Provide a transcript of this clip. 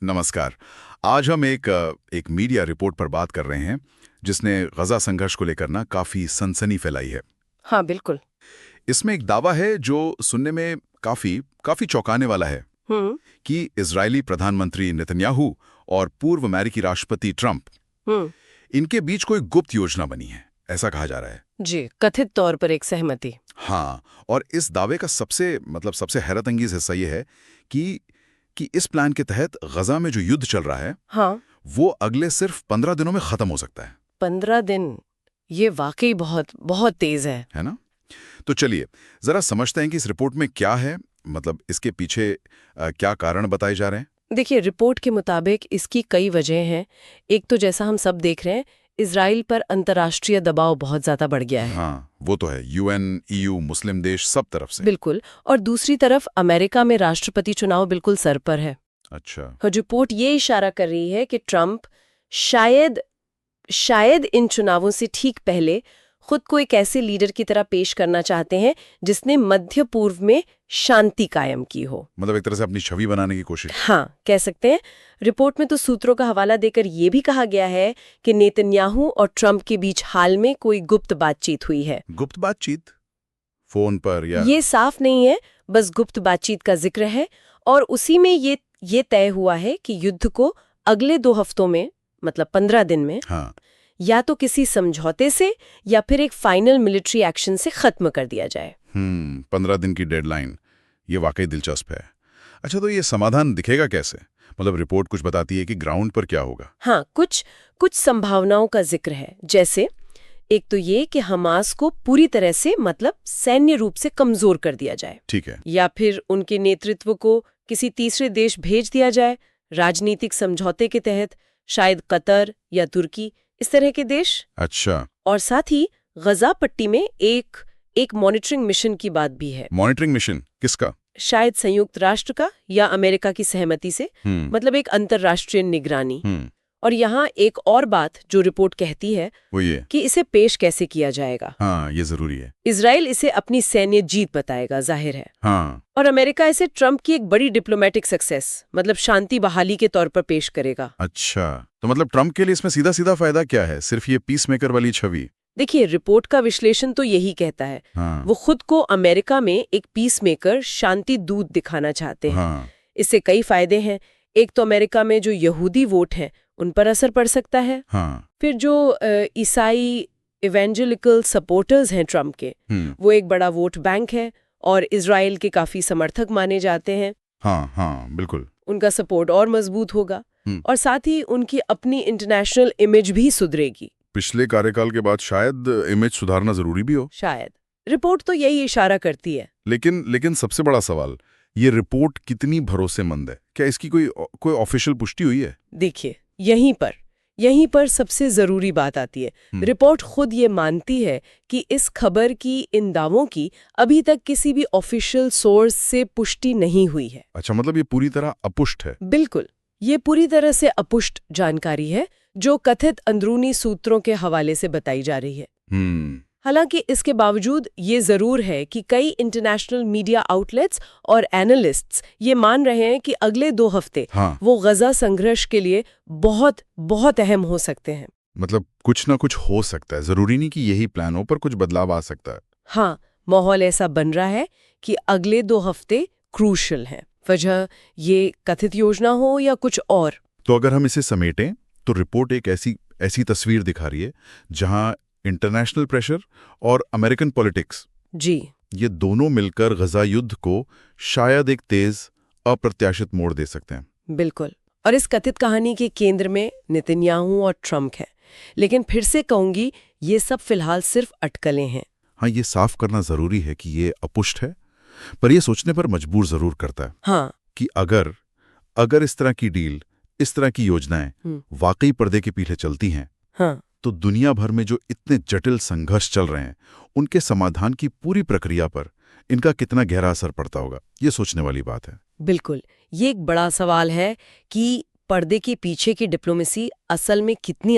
नमस्कार। आज हम एक मीडिया रिपोर्ट पर बात कर रहे हैं जिसने गजा संघर्ष को लेकर ना काफी सनसनी फैलाई है। हाँ, बिल्कुल। इसमें एक दावा है जो सुनने में काफी काफी चौंकाने वाला है हम्म। कि इजरायली प्रधानमंत्री नेतन्याहू और पूर्व अमेरिकी राष्ट्रपति ट्रंप, हम्म। इनके बीच कोई गुप्त योजना बनी है, ऐसा कहा जा रहा है। जी, कथित तौर पर एक सहमति। हाँ, और इस दावे का सबसे हैरतअंगेज हिस्सा ये है कि इस प्लान के तहत गजा में जो युद्ध चल रहा है, हाँ, वो अगले सिर्फ 15 दिनों में खत्म हो सकता है। 15 दिन, ये वाकई बहुत बहुत तेज है ना? तो चलिए जरा समझते हैं कि इस रिपोर्ट में क्या है, मतलब इसके पीछे क्या कारण बताए जा रहे हैं। देखिए, रिपोर्ट के मुताबिक इसकी कई वजह हैं। एक तो जैसा हम सब देख रहे हैं, इजराइल पर अंतर्राष्ट्रीय दबाव बहुत ज्यादा बढ़ गया है। हाँ, वो तो है। यूएन, ईयू, मुस्लिम देश सब तरफ से। बिल्कुल। और दूसरी तरफ अमेरिका में राष्ट्रपति चुनाव बिल्कुल सर पर है। अच्छा। और रिपोर्ट ये इशारा कर रही है कि ट्रंप शायद इन चुनावों से ठीक पहले खुद को एक ऐसे लीडर की तरह पेश करना चाहते हैं जिसने मध्य पूर्व में शांति कायम की हो। मतलब एक तरह से अपनी छवि बनाने की कोशिश। हाँ, कह सकते हैं। रिपोर्ट में तो सूत्रों का हवाला देकर यह भी कहा गया है कि नेतन्याहू और ट्रंप के बीच हाल में कोई गुप्त बातचीत हुई है। गुप्त बातचीत? फोन पर या? ये साफ नहीं है, बस गुप्त बातचीत का जिक्र है। और उसी में ये तय हुआ है कि युद्ध को अगले 2 हफ्तों में, मतलब 15 दिन में, हाँ, या तो किसी समझौते से या फिर एक फाइनल मिलिट्री एक्शन से खत्म कर दिया जाए। 15 दिन की डेडलाइन, ये वाकई दिलचस्प है। अच्छा, तो ये समाधान दिखेगा कैसे? मतलब रिपोर्ट कुछ बताती है कि ग्राउंड पर क्या होगा? हाँ, कुछ संभावनाओं का जिक्र है। जैसे एक तो ये कि हमास को पूरी तरह से, मतलब सैन्य रूप से कमजोर कर दिया जाए। ठीक है। या फिर उनके नेतृत्व को किसी तीसरे देश भेज दिया जाए राजनीतिक समझौते के तहत, शायद कतर या तुर्की, इस तरह के देश। अच्छा। और साथ ही गजा पट्टी में एक मॉनिटरिंग मिशन की बात भी है। मॉनिटरिंग मिशन किसका? शायद संयुक्त राष्ट्र का या अमेरिका की सहमति से, मतलब एक अंतर्राष्ट्रीय निगरानी। और यहाँ एक और बात जो रिपोर्ट कहती है वो ये कि इसे पेश कैसे किया जाएगा। हाँ, ये जरूरी है। इजराइल इसे अपनी सैन्य जीत बताएगा, जाहिर है। हाँ। और अमेरिका इसे ट्रंप की एक बड़ी डिप्लोमेटिक सक्सेस, मतलब शांति बहाली के तौर पर पेश करेगा। अच्छा, तो मतलब ट्रंप के लिए इसमें सीधा सीधा फायदा क्या है? सिर्फ ये पीस मेकर वाली छवि? देखिए, रिपोर्ट का विश्लेषण तो यही कहता है। हाँ। वो खुद को अमेरिका में एक पीस मेकर, शांति दूत दिखाना चाहते हैं। हाँ। इससे कई फायदे हैं। एक तो अमेरिका में जो यहूदी वोट हैं उन पर असर पड़ सकता है। हाँ। फिर जो ईसाई इवेंजेलिकल सपोर्टर्स हैं ट्रंप के, वो एक बड़ा वोट बैंक है और इजराइल के काफी समर्थक माने जाते हैं। हाँ हाँ, बिल्कुल। उनका सपोर्ट और मजबूत होगा। और साथ ही उनकी अपनी इंटरनेशनल इमेज भी सुधरेगी। पिछले कार्यकाल के बाद शायद इमेज सुधारना जरूरी भी हो। शायद। रिपोर्ट तो यही इशारा करती है। लेकिन सबसे बड़ा सवाल, ये रिपोर्ट कितनी भरोसेमंद है? क्या इसकी कोई ऑफिशियल पुष्टि हुई है? देखिए, यहीं पर सबसे जरूरी बात आती है। रिपोर्ट खुद ये मानती है कि इस खबर की, इन दावों की अभी तक किसी भी ऑफिशियल सोर्स से पुष्टि नहीं हुई है। अच्छा, मतलब ये पूरी तरह अपुष्ट है? बिल्कुल, ये पूरी तरह से अपुष्ट जानकारी है जो कथित अंदरूनी सूत्रों के हवाले से बताई जा रही है। हालांकि इसके बावजूद ये जरूर है कि कई इंटरनेशनल मीडिया आउटलेट्स और एनालिस्ट्स ये मान रहे हैं कि अगले 2 हफ्ते वो गजा संघर्ष के लिए बहुत बहुत अहम हो सकते हैं। मतलब कुछ ना कुछ हो सकता है, जरूरी नहीं कि यही प्लानों पर कुछ बदलाव आ सकता है। हाँ, माहौल ऐसा बन रहा है कि अगले 2 हफ्ते क्रूशल हैं। वजह ये कथित योजना हो या कुछ और। तो अगर हम इसे समेटें तो रिपोर्ट एक ऐसी तस्वीर दिखा रही है जहां इंटरनेशनल प्रेशर और अमेरिकन पॉलिटिक्स, जी, ये दोनों मिलकर गजा युद्ध को शायद एक तेज, अप्रत्याशित मोड़ दे सकते हैं। बिल्कुल। और इस कथित कहानी के केंद्र में नेतन्याहू और ट्रंप है। लेकिन फिर से कहूंगी, ये सब फिलहाल सिर्फ अटकलें हैं। हाँ, ये साफ करना जरूरी है कि ये अपुष्ट है, पर यह सोचने पर मजबूर जरूर करता है। हाँ, कि अगर इस तरह की डील, इस तरह की योजनाएं वाकई पर्दे के पीछे चलती हैं, हाँ, तो दुनिया भर में जो इतने जटिल संघर्ष चल रहे हैं, उनके समाधान की पूरी प्रक्रिया पर इनका कितना गहरा असर पड़ता होगा, ये सोचने वाली बात है। बिल्कुल। ये एक बड़ा सवाल है कि पर्दे के पीछे की डिप्लोमेसी असल में कितनी